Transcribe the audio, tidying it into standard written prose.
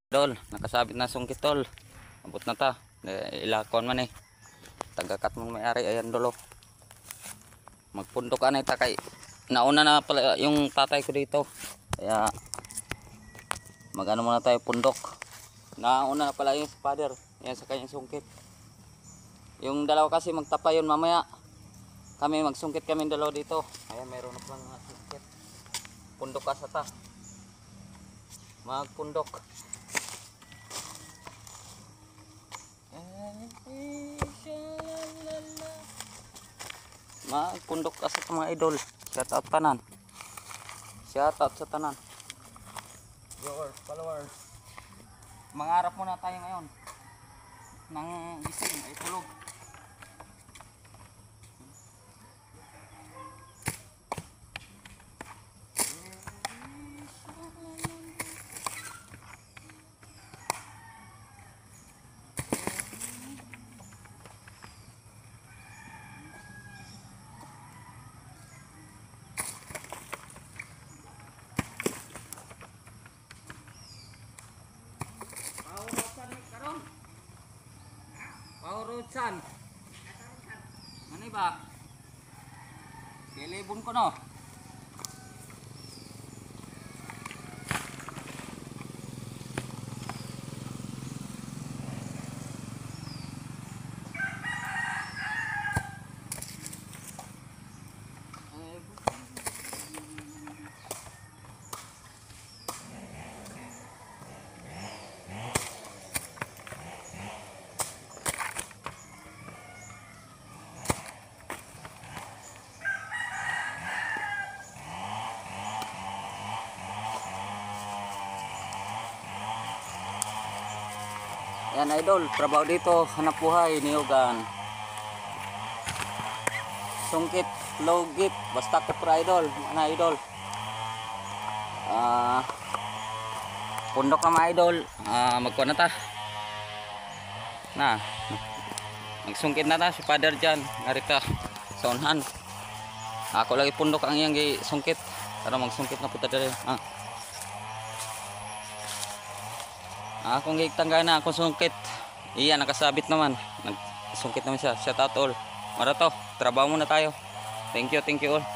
Dol, nakasabit na sungkit tol. Abot na ta. Ilakon man eh. Tagakat mong may-ari ayan dolo. Magpundok anay ta kay nauna na pala yung tatay ko dito. Kaya magano muna tayo pundok. Nauna na pala yung father. Yan sa kanyang sungkit. Yung dalawa kasi magtapa yun mamaya. Kami magsungkit kami dalawa dito. Ayan mayroon na palang mga sungkit. Pundok ka sa ta. Magpundok. Magpundok ka sa mga idol. Shout out tanan. Shout out sa tanan. Viewers, followers. Mangarap muna tayo ngayon ng gising ay tulog. Paurusan. Ano ba? Kilibon ko no. Yan idol, trabaho dito, hanap buhay, niyugan. Sungkit, logit, basta ko pra idol, ano idol. Pundok na mga idol, magkuha na ta. Na, magsungkit na ta, si father dyan, narita, sa unhan. Ako lagi pundok ang iyang sungkit, para magsungkit na puta dali. Akong gigtangga na akong sungkit. Iyan nakasabit naman. Nagsungkit naman siya. Shout out all. Mara to. Trabaho muna tayo. Thank you all.